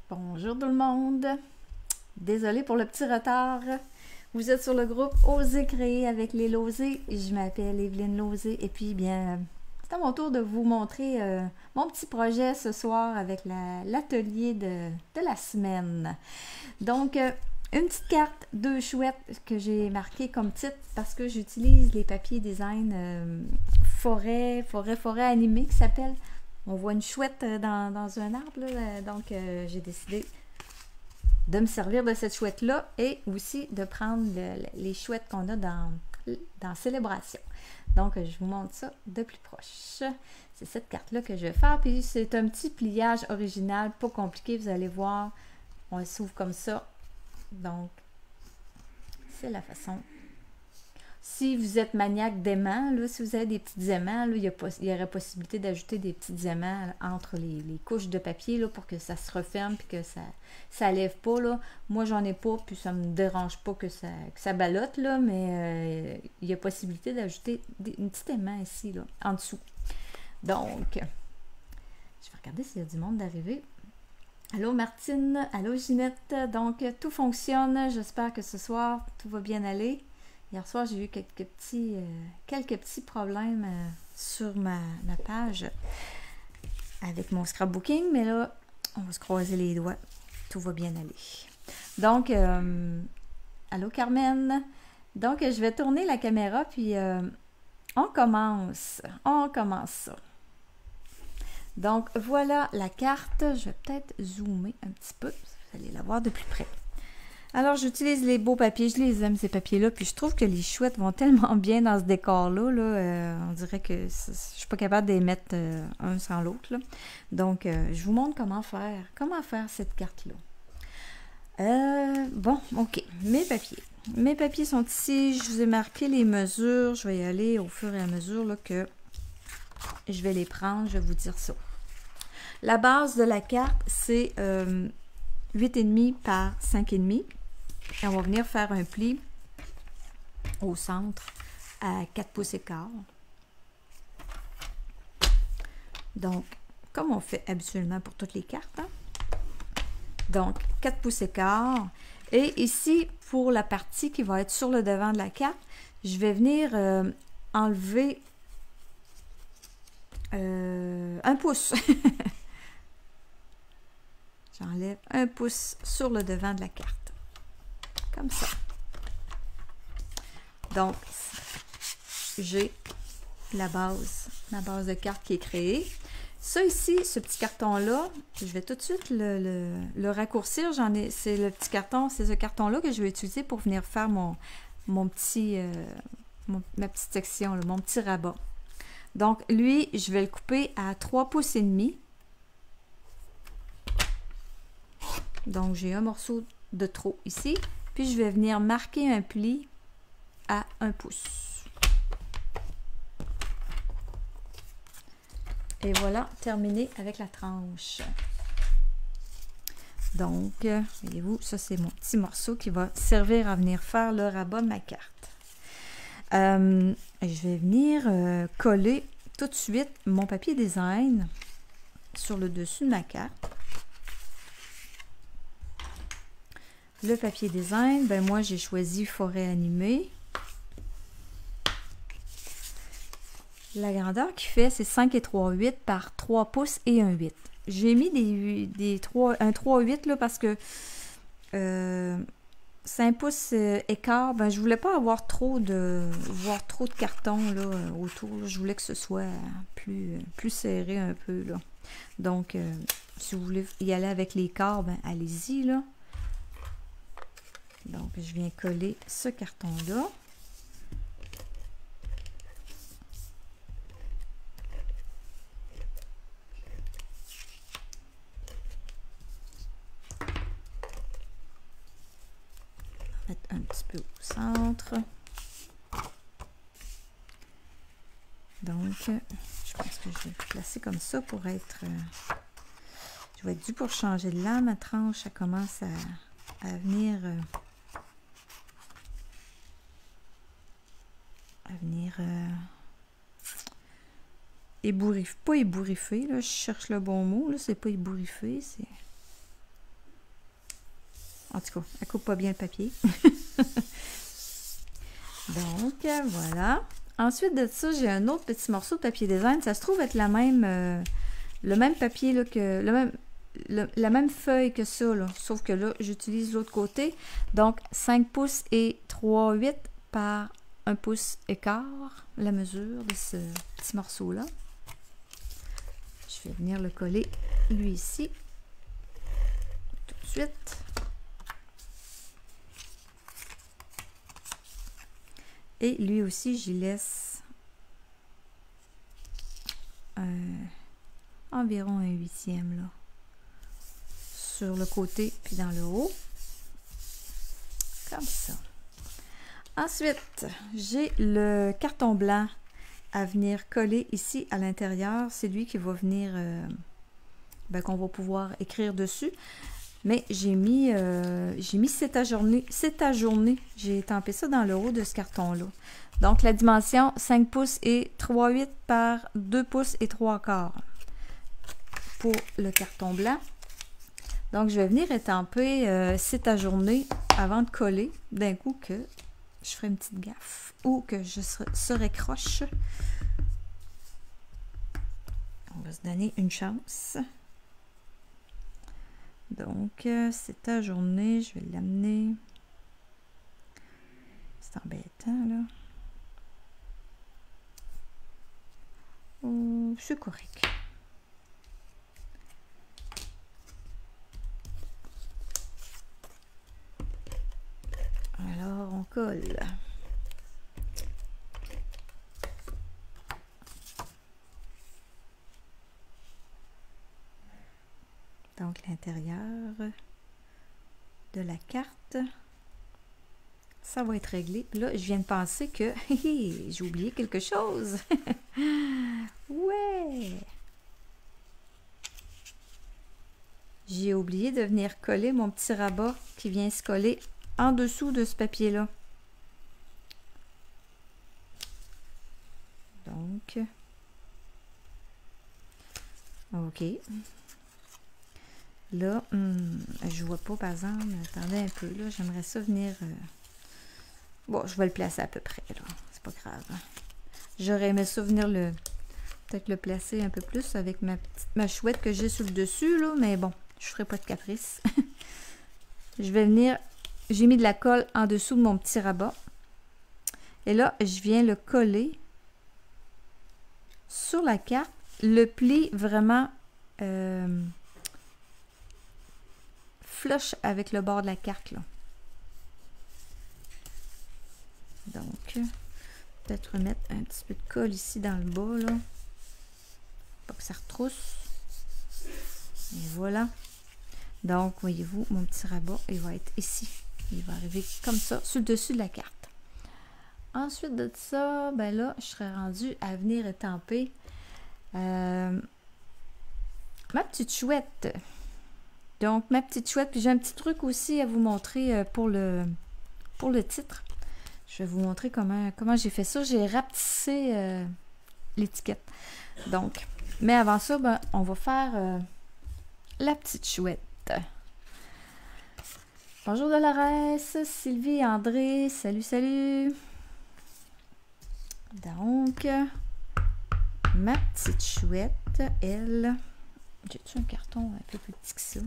Bonjour tout le monde. Désolée pour le petit retard. Vous êtes sur le groupe Oser créer avec les Lauzé. Je m'appelle Evelyne Lauzé et puis bien, c'est à mon tour de vous montrer mon petit projet ce soir avec l'atelier de la semaine. Donc, une petite carte, deux chouettes que j'ai marqué comme titre parce que j'utilise les papiers design forêt animée qui s'appelle. On voit une chouette dans un arbre, là, donc j'ai décidé de me servir de cette chouette-là et aussi de prendre les chouettes qu'on a dans Célébration. Donc, je vous montre ça de plus proche. C'est cette carte-là que je vais faire. Puis, c'est un petit pliage original, pas compliqué. Vous allez voir, on s'ouvre comme ça. Donc, c'est la façon. Si vous êtes maniaque d'aimants, là, si vous avez des petits aimants, là, il y aurait possibilité d'ajouter des petits aimants entre les couches de papier là, pour que ça se referme et que ça lève pas. Là. Moi, j'en ai pas, puis ça me dérange pas que ça ballotte, là, mais il y a possibilité d'ajouter une petite aimant ici, là, en dessous. Donc, je vais regarder s'il y a du monde d'arriver. Allô Martine, allô Ginette. Donc, tout fonctionne. J'espère que ce soir, tout va bien aller. Hier soir, j'ai eu quelques petits problèmes sur ma page avec mon scrapbooking, mais là, on va se croiser les doigts. Tout va bien aller. Donc, allô Carmen. Donc, je vais tourner la caméra, puis on commence. On commence ça. Donc, voilà la carte. Je vais peut-être zoomer un petit peu. Vous allez la voir de plus près. Alors, j'utilise les beaux papiers. Je les aime, ces papiers-là. Puis, je trouve que les chouettes vont tellement bien dans ce décor-là. Là, on dirait que je suis pas capable de les mettre un sans l'autre. Donc, je vous montre comment faire cette carte-là. Bon, OK. Mes papiers. Mes papiers sont ici. Je vous ai marqué les mesures. Je vais y aller au fur et à mesure là, que je vais les prendre. Je vais vous dire ça. La base de la carte, c'est 8,5 par 5,5. Et on va venir faire un pli au centre à 4 pouces et quart. Donc, comme on fait habituellement pour toutes les cartes. Hein? Donc, 4 pouces et quart. Et ici, pour la partie qui va être sur le devant de la carte, je vais venir enlever 1 pouce. J'enlève 1 pouce sur le devant de la carte. Comme ça. Donc, j'ai ma base de carte qui est créée. Ça ici, ce petit carton-là, je vais tout de suite le raccourcir. C'est le petit carton, c'est ce carton-là que je vais utiliser pour venir faire ma petite section, là, mon petit rabat. Donc, lui, je vais le couper à 3 pouces et demi. Donc, j'ai un morceau de trop ici. Puis, je vais venir marquer un pli à 1 pouce. Et voilà, terminé avec la tranche. Donc, voyez-vous, ça, c'est mon petit morceau qui va servir à venir faire le rabat de ma carte. Je vais venir coller tout de suite mon papier design sur le dessus de ma carte. Le papier design, ben moi j'ai choisi forêt animée. La grandeur qu'il fait, c'est 5 et 3/8 par 3 pouces et 1 8. J'ai mis un 3/8 là parce que 5 pouces et quart, ben je voulais pas avoir trop de carton là, autour. Là. Je voulais que ce soit plus serré un peu. Là. Donc, si vous voulez y aller avec les quarts, ben allez-y là. Donc, je viens coller ce carton-là. Mettre un petit peu au centre. Donc, je pense que je vais le placer comme ça pour être... je vais être dû pour changer de lame. Ma tranche, ça commence à venir... pas ébouriffé, là, je cherche le bon mot, là, c'est pas ébouriffé, c'est... En tout cas, elle coupe pas bien le papier. Donc, voilà. Ensuite de ça, j'ai un autre petit morceau de papier design. Ça se trouve être la même, le même papier là, que la même feuille que ça, là, sauf que là, j'utilise l'autre côté. Donc, 5 pouces et 3/8 par 1 pouce et quart, la mesure de ce petit morceau-là. Je vais venir le coller, lui, ici, tout de suite. Et lui aussi, j'y laisse environ un 1/8 là, sur le côté puis dans le haut, comme ça. Ensuite, j'ai le carton blanc à venir coller ici à l'intérieur. C'est lui qui va venir, qu'on va pouvoir écrire dessus. Mais j'ai mis c'est ta journée. J'ai estampé ça dans le haut de ce carton-là. Donc, la dimension 5 pouces et 3/8 par 2 pouces et 3/4 pour le carton blanc. Donc, je vais venir étamper c'est ta journée avant de coller. D'un coup que je ferai une petite gaffe ou que je serai croche. On va se donner une chance. Donc, c'est ta journée. Je vais l'amener. C'est embêtant, là. Oh, c'est correct. Alors, on colle. Donc, l'intérieur de la carte, ça va être réglé. Puis là, je viens de penser que j'ai oublié quelque chose. Ouais! J'ai oublié de venir coller mon petit rabat qui vient se coller en dessous de ce papier-là. Donc, OK. Là, je vois pas, par exemple. Attendez un peu, là. J'aimerais ça venir... Bon, je vais le placer à peu près, là. C'est pas grave. J'aurais aimé ça venir peut-être le placer un peu plus avec ma chouette que j'ai sur le dessus, là. Mais bon, je ferai pas de caprice. Je vais venir... J'ai mis de la colle en dessous de mon petit rabat. Et là, je viens le coller sur la carte. Le pli vraiment... flush avec le bord de la carte, là. Donc, peut-être remettre un petit peu de colle ici dans le bas, là. Pas que ça retrousse. Et voilà. Donc, voyez-vous, mon petit rabat, il va être ici. Il va arriver comme ça, sur le dessus de la carte. Ensuite de ça, ben là, je serais rendue à venir étamper ma petite chouette. Donc, ma petite chouette, puis j'ai un petit truc aussi à vous montrer pour le titre. Je vais vous montrer comment j'ai fait ça. J'ai rapetissé l'étiquette. Donc, mais avant ça, ben, on va faire la petite chouette. Bonjour Dolores, Sylvie, André, salut, salut. Donc, ma petite chouette, elle... J'ai-tu un carton un peu plus petit que ça?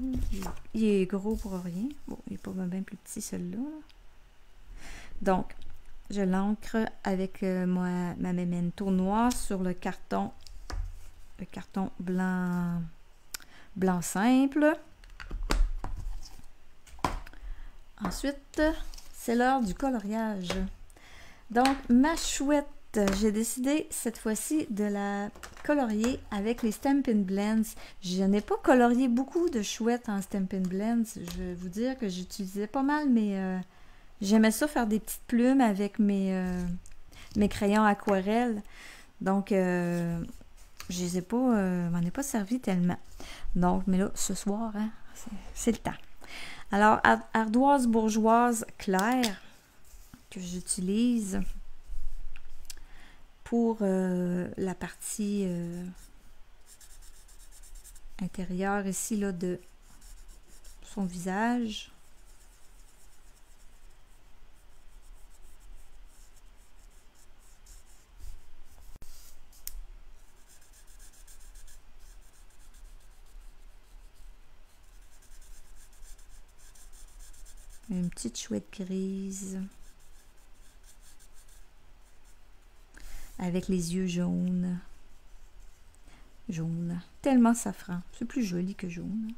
Il est gros pour rien. Bon, il n'est pas bien plus petit celui-là. Donc, je l'ancre avec ma memento noire sur le carton blanc simple. Ensuite, c'est l'heure du coloriage. Donc, ma chouette, j'ai décidé cette fois-ci de la colorier avec les Stampin' Blends. Je n'ai pas colorié beaucoup de chouettes en Stampin' Blends. Je vais vous dire que j'utilisais pas mal, mais j'aimais ça faire des petites plumes avec mes crayons aquarelle. Donc, je les ai pas, m'en ai pas servi tellement. Donc, mais là, ce soir, hein, c'est le temps. Alors, ardoise bourgeoise claire que j'utilise pour la partie intérieure ici là, de son visage. Une petite chouette grise. Avec les yeux jaunes. Jaune. Tellement safran. C'est plus joli que jaune.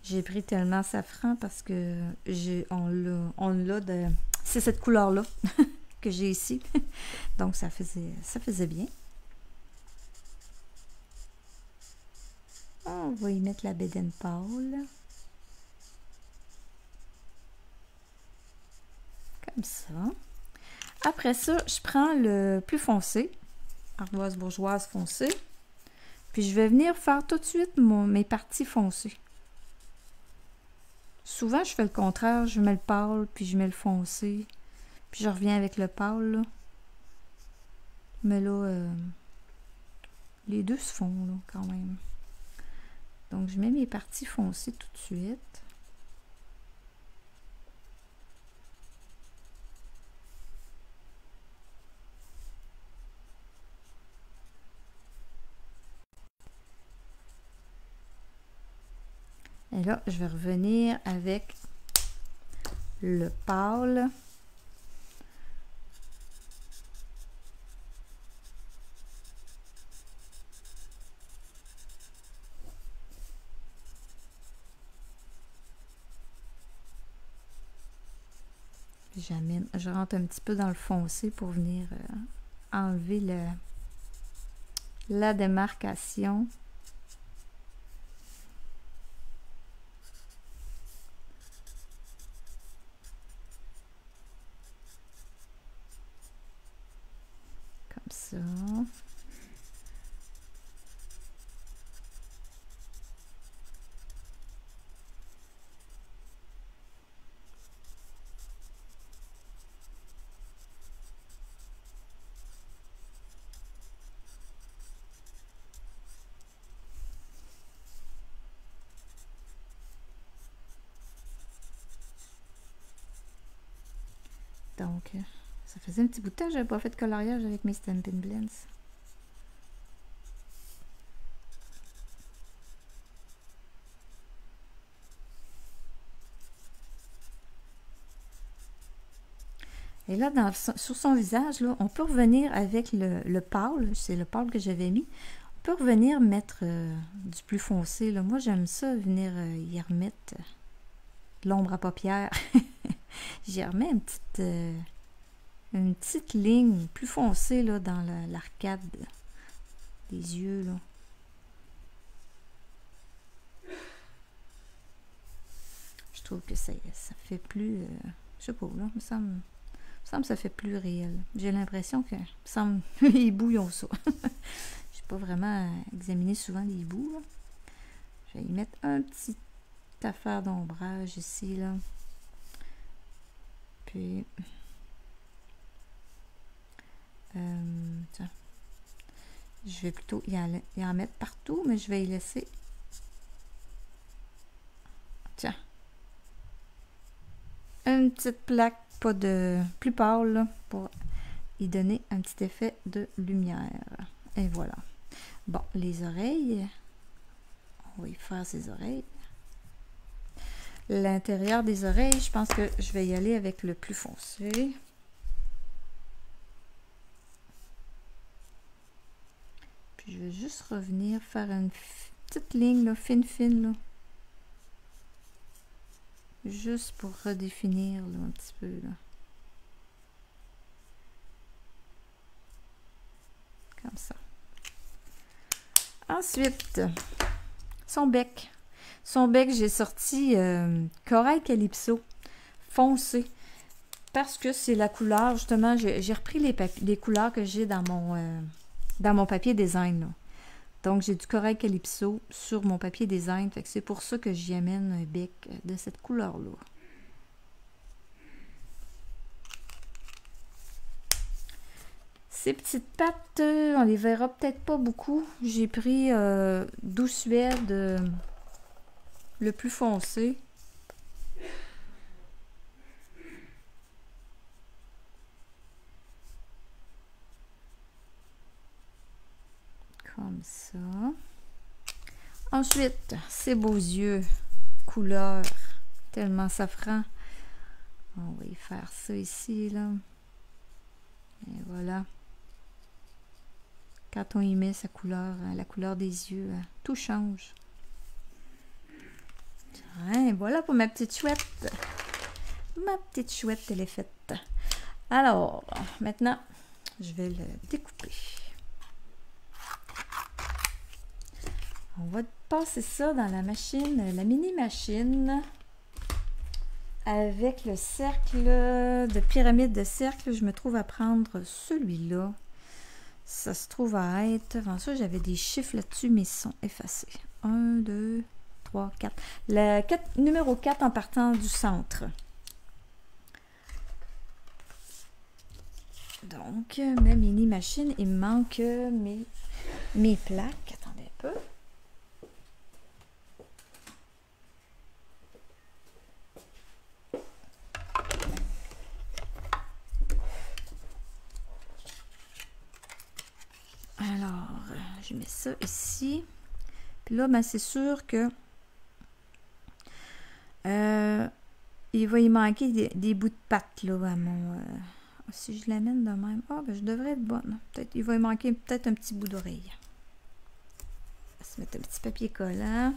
J'ai pris tellement safran parce que on l'a de... C'est cette couleur-là que j'ai ici. Donc ça faisait bien. On va y mettre la bédaine pâle. Comme ça. Après ça, je prends le plus foncé. Ardoise bourgeoise foncée. Puis je vais venir faire tout de suite mes parties foncées. Souvent, je fais le contraire. Je mets le pâle, puis je mets le foncé. Puis je reviens avec le pâle, là. Mais là, les deux se font, là, quand même. Donc, je mets mes parties foncées tout de suite. Et là, je vais revenir avec le pâle. Je rentre un petit peu dans le foncé pour venir enlever la démarcation. Comme ça. Donc, ça faisait un petit bout de temps que je n'avais pas fait de coloriage avec mes Stampin' Blends. Et là, sur son visage, là, on peut revenir avec le pâle. C'est le pâle que j'avais mis. On peut revenir mettre du plus foncé. Là. Moi, j'aime ça, venir y remettre de l'ombre à paupières. J'y remets une petite ligne plus foncée là, dans l'arcade des yeux. Là. Je trouve que ça fait plus... je sais pas, là, il me semble que ça fait plus réel. J'ai l'impression que les hiboux, ils ont ça. Je n'ai pas vraiment examiné souvent les hiboux. Là. Je vais y mettre un petit affaire d'ombrage ici, là. Puis... tiens. Je vais plutôt y en mettre partout, mais je vais y laisser... Tiens. Une petite plaque, pas de plus pâle, là, pour y donner un petit effet de lumière. Et voilà. Bon, les oreilles. On va y faire ses oreilles. L'intérieur des oreilles, je pense que je vais y aller avec le plus foncé. Puis je vais juste revenir faire une petite ligne là, fine, là. Juste pour redéfinir là, un petit peu. Là. Comme ça. Ensuite, son bec. Son bec, j'ai sorti Corail Calypso foncé. Parce que c'est la couleur, justement, j'ai repris les couleurs que j'ai dans mon papier design. Là. Donc, j'ai du Corail Calypso sur mon papier design. Fait que c'est pour ça que j'y amène un bec de cette couleur-là. Ces petites pattes, on les verra peut-être pas beaucoup. J'ai pris Douce Suède, le plus foncé. Comme ça. Ensuite, ces beaux yeux, couleur, tellement safran. On va y faire ça ici, là. Et voilà. Quand on y met sa couleur, la couleur des yeux, tout change. Et voilà pour ma petite chouette. Ma petite chouette, elle est faite. Alors, maintenant, je vais le découper. On va passer ça dans la machine, la mini-machine, avec le cercle de pyramide de cercle. Je me trouve à prendre celui-là. Ça se trouve à être... Avant ça, j'avais des chiffres là-dessus, mais ils sont effacés. 1, 2, 3, 4. Le numéro 4 en partant du centre. Donc, ma mini-machine, il me manque mes plaques. Attendez un peu. Alors, je mets ça ici. Puis là, ben, c'est sûr que il va y manquer des bouts de pâte là, à mon... si je l'amène de même... Ah, ben je devrais être bonne. Peut-être il va y manquer peut-être un petit bout d'oreille. On va se mettre un petit papier collant.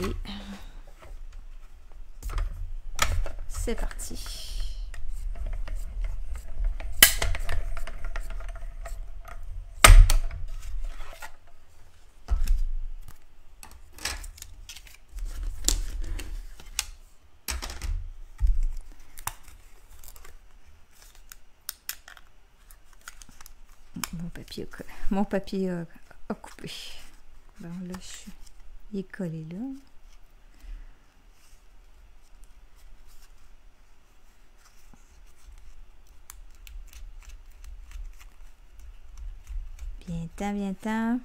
Et c'est parti. Mon papier a coupé. Bon, là, il est collé là. Viens-t'en, viens-t'en.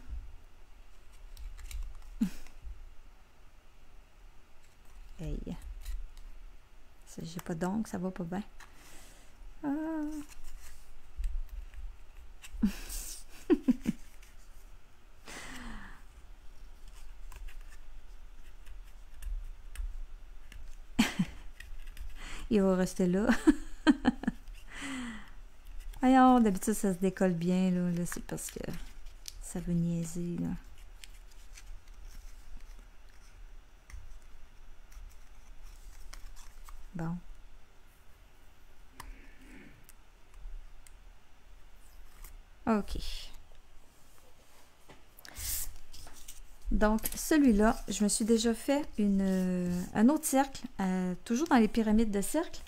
Hey. J'ai pas d'ongles, ça va pas bien. Ah. Il va rester là. Alors, d'habitude, ça se décolle bien. Là c'est parce que ça veut niaiser. Là. Bon. OK. Donc, celui-là, je me suis déjà fait un autre cercle, toujours dans les pyramides de cercle,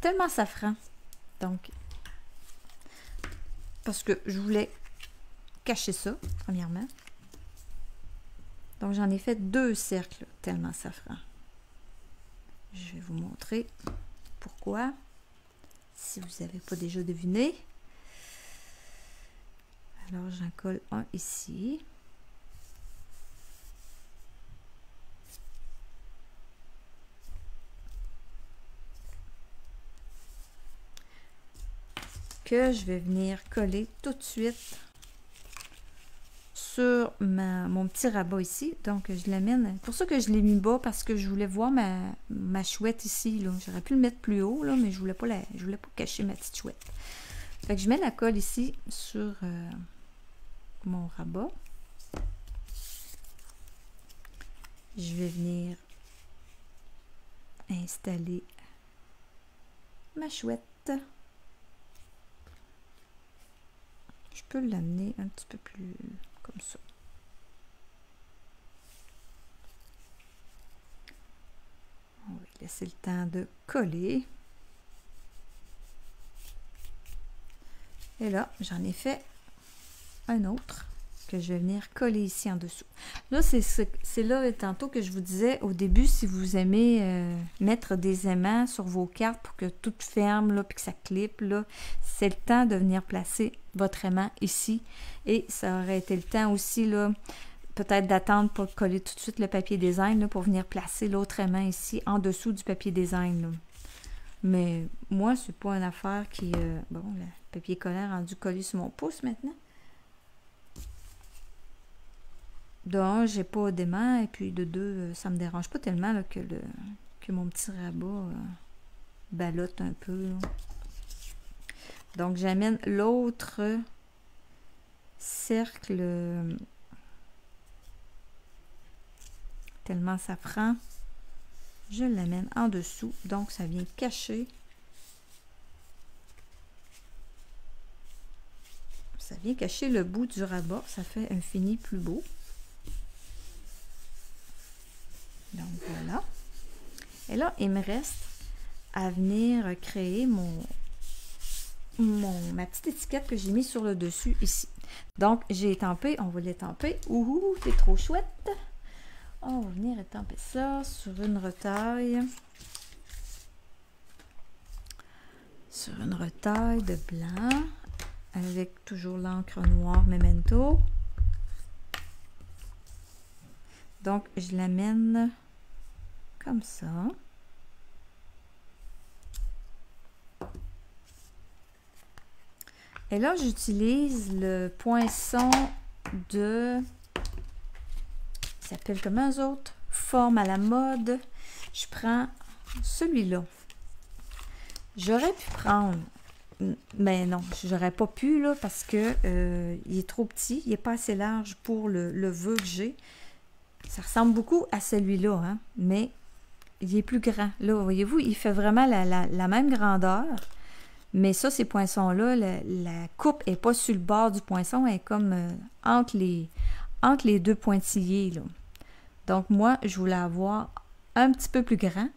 tellement safran. Donc, parce que je voulais cacher ça, premièrement. Donc, j'en ai fait 2 cercles tellement safran. Je vais vous montrer pourquoi, si vous n'avez pas déjà deviné. Alors, j'en colle un ici. Que je vais venir coller tout de suite sur mon petit rabat ici. Donc, je l'amène. Pour ça que je l'ai mis bas, parce que je voulais voir ma chouette ici. J'aurais pu le mettre plus haut, là, mais je voulais pas cacher ma petite chouette. Fait que je mets la colle ici sur mon rabat. Je vais venir installer ma chouette. Je peux l'amener un petit peu plus comme ça. On va laisser le temps de coller. Et là, j'en ai fait un autre que je vais venir coller ici en dessous. Là, c'est là tantôt que je vous disais au début, si vous aimez mettre des aimants sur vos cartes pour que tout ferme, là, puis que ça clippe, là, c'est le temps de venir placer votre aimant ici. Et ça aurait été le temps aussi, là, peut-être d'attendre pour coller tout de suite le papier design, là, pour venir placer l'autre aimant ici, en dessous du papier design, là. Mais moi, c'est pas une affaire qui... bon, le papier collant rendu collé sur mon pouce maintenant. de un, j'ai pas d'aimant, et puis de deux, ça me dérange pas tellement là, que mon petit rabat ballotte un peu. Là. Donc, j'amène l'autre cercle tellement ça prend. Je l'amène en dessous, donc ça vient cacher. Ça vient cacher le bout du rabat, ça fait un fini plus beau. Donc voilà. Et là, il me reste à venir créer ma petite étiquette que j'ai mise sur le dessus ici. Donc, j'ai étampé, on va l'étamper. Ouhou, c'est trop chouette! On va venir étamper ça sur une retaille. Sur une retaille de blanc, avec toujours l'encre noire Memento. Donc, je l'amène comme ça. Et là, j'utilise le poinçon de... Il s'appelle comment eux autres? Forme à la mode. Je prends celui-là. J'aurais pu prendre... Mais non, j'aurais pas pu là parce que il est trop petit. Il n'est pas assez large pour le vœu que j'ai. Ça ressemble beaucoup à celui-là, hein, mais il est plus grand. Là, voyez-vous, il fait vraiment la même grandeur. Mais ça, ces poinçons-là, la coupe n'est pas sur le bord du poinçon, elle est comme entre les deux pointillés. Là. Donc, moi, je voulais avoir un petit peu plus grand.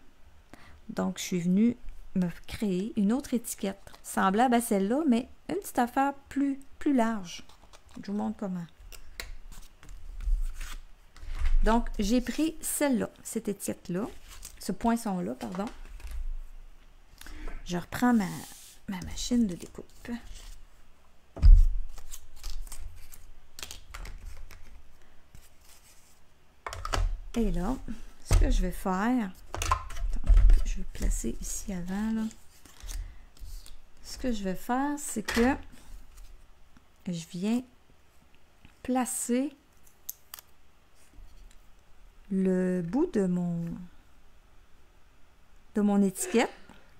Donc, je suis venue me créer une autre étiquette, semblable à celle-là, mais une petite affaire plus large. Je vous montre comment. Donc, j'ai pris celle-là, cette étiquette-là, ce poinçon-là, pardon. Je reprends ma machine de découpe. Et là, ce que je vais faire, je vais placer ici avant, là. Ce que je vais faire, c'est que je viens placer le bout de mon étiquette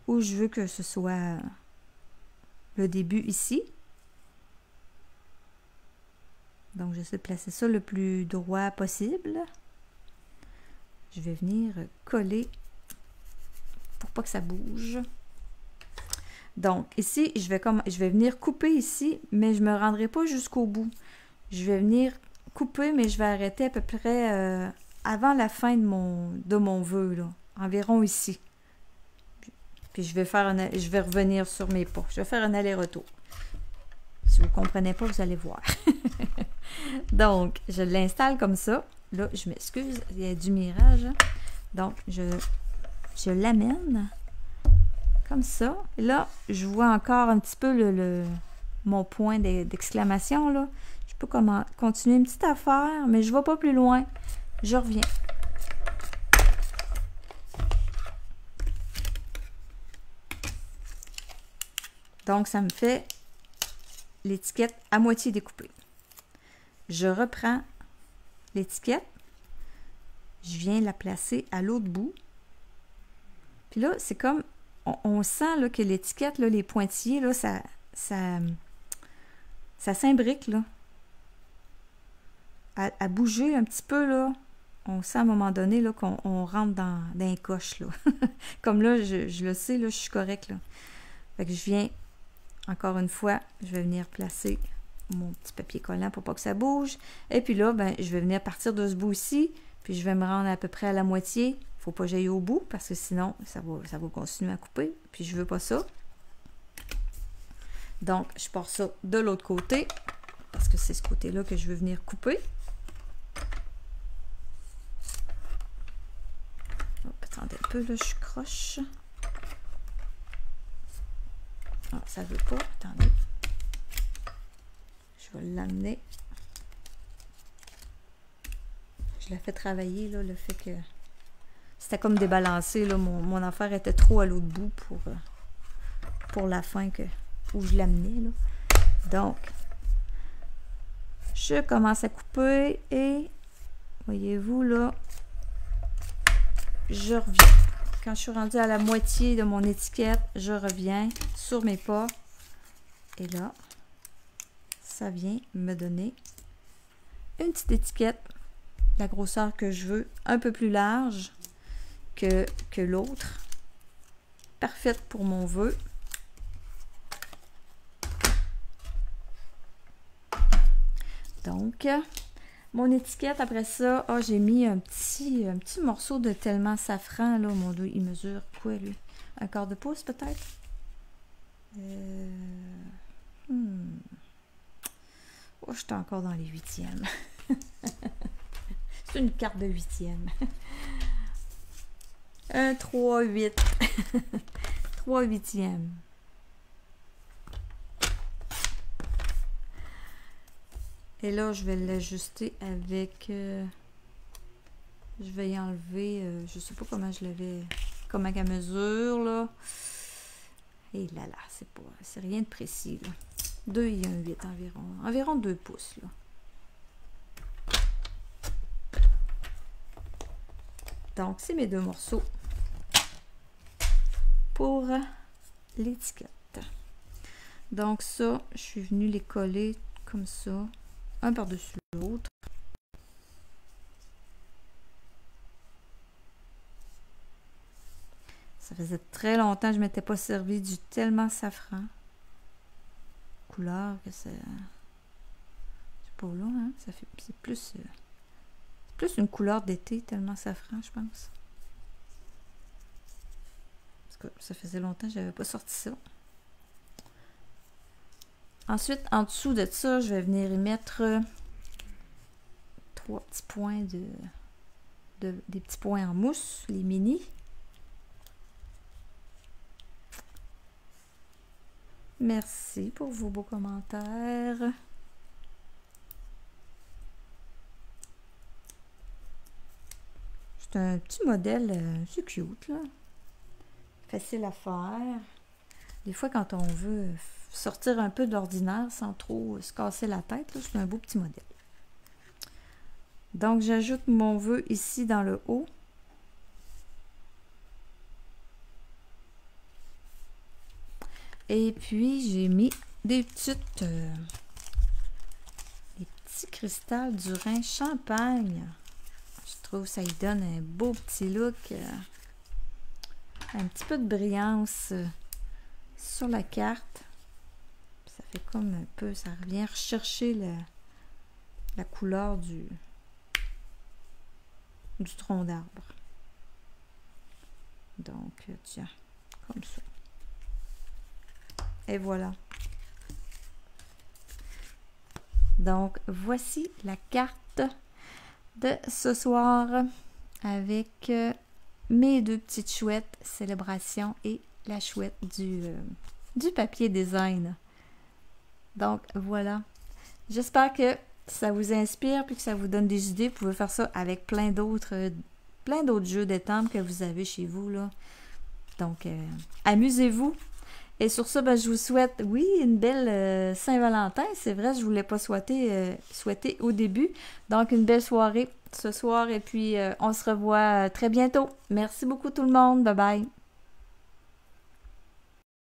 où je veux que ce soit le début ici. Donc, j'essaie de placer ça le plus droit possible. Je vais venir coller pour pas que ça bouge. Donc, ici, je vais venir couper ici, mais je ne me rendrai pas jusqu'au bout. Je vais venir couper, mais je vais arrêter à peu près avant la fin de mon vœu, là, environ ici. Puis je vais revenir sur mes pas. Je vais faire un aller-retour. Si vous ne comprenez pas, vous allez voir. Donc, je l'installe comme ça. Là, je m'excuse, il y a du mirage. Hein? Donc, je l'amène comme ça. Et là, je vois encore un petit peu mon point d'exclamation. Là. Je peux continuer une petite affaire, mais je ne vais pas plus loin. Je reviens. Donc, ça me fait l'étiquette à moitié découpée. Je reprends l'étiquette. Je viens la placer à l'autre bout. Puis là, c'est comme, on sent là, que l'étiquette, les pointillés, là, ça s'imbrique, là. À bouger un petit peu, là. On sent à un moment donné, là, qu'on rentre dans un coche, là. Comme là, je le sais, là, je suis correcte, là. Fait que je viens, encore une fois, je vais venir placer mon petit papier collant pour pas que ça bouge. Et puis là, ben, je vais venir partir de ce bout-ci, puis je vais me rendre à peu près à la moitié. Il ne faut pas que j'aille au bout, parce que sinon, ça va continuer à couper. Puis je veux pas ça. Donc, je pars ça de l'autre côté, parce que c'est ce côté-là que je veux venir couper. Hop, attendez un peu, là, je croche. Ah, ça veut pas. Attendez. Je vais l'amener. Je l'ai fait travailler, là, le fait que c'était comme débalancé, là. Mon affaire était trop à l'autre bout pour la fin où je l'amenais, là. Donc, je commence à couper et Voyez-vous, là, je reviens. Quand je suis rendue à la moitié de mon étiquette, je reviens sur mes pas. Et là, ça vient me donner une petite étiquette, la grosseur que je veux, un peu plus large que l'autre. Parfaite pour mon vœu. Donc, mon étiquette, après ça, j'ai mis un petit morceau de tellement safran, là, mon dos, il mesure quoi, lui? Un quart de pouce, peut-être? Oh, j'étais encore dans les huitièmes. C'est une carte de huitième. 1, 3, 8. 3 huitièmes. Et là, je vais l'ajuster avec... je vais y enlever... je sais pas comment je l'avais... Comment à mesure, là. Et là, c'est rien de précis, là. 2 et 1 8 environ. Environ 2 pouces, là. Donc, c'est mes 2 morceaux pour l'étiquette. Donc, ça, je suis venue les coller comme ça. Un par-dessus l'autre. Ça faisait très longtemps que je ne m'étais pas servi du tellement safran. Couleur que c'est... C'est pas là, hein? C'est plus une couleur d'été, tellement safran, je pense. Parce que ça faisait longtemps que je n'avais pas sorti ça. Ensuite, en dessous de ça, je vais venir y mettre 3 petits points des petits points en mousse, les mini. Merci pour vos beaux commentaires. C'est un petit modèle, c'est cute, là. Facile à faire. Des fois, quand on veut sortir un peu de l'ordinaire sans trop se casser la tête, c'est un beau petit modèle. Donc, j'ajoute mon vœu ici dans le haut. Et puis, j'ai mis des petits cristals du Rhin Champagne. Je trouve que ça y donne un beau petit look. Un petit peu de brillance sur la carte. Ça fait comme un peu, ça revient rechercher la couleur du tronc d'arbre. Donc, tiens, comme ça. Et voilà. Donc, voici la carte de ce soir avec mes 2 petites chouettes célébration et la chouette du papier design. Donc, voilà. J'espère que ça vous inspire puis que ça vous donne des idées. Vous pouvez faire ça avec plein d'autres jeux d'étampes que vous avez chez vous, là. Donc, amusez-vous. Et sur ça, ben, je vous souhaite, oui, une belle Saint-Valentin. C'est vrai, je ne vous l'ai pas souhaité au début. Donc, une belle soirée ce soir. Et puis, on se revoit très bientôt. Merci beaucoup tout le monde. Bye bye.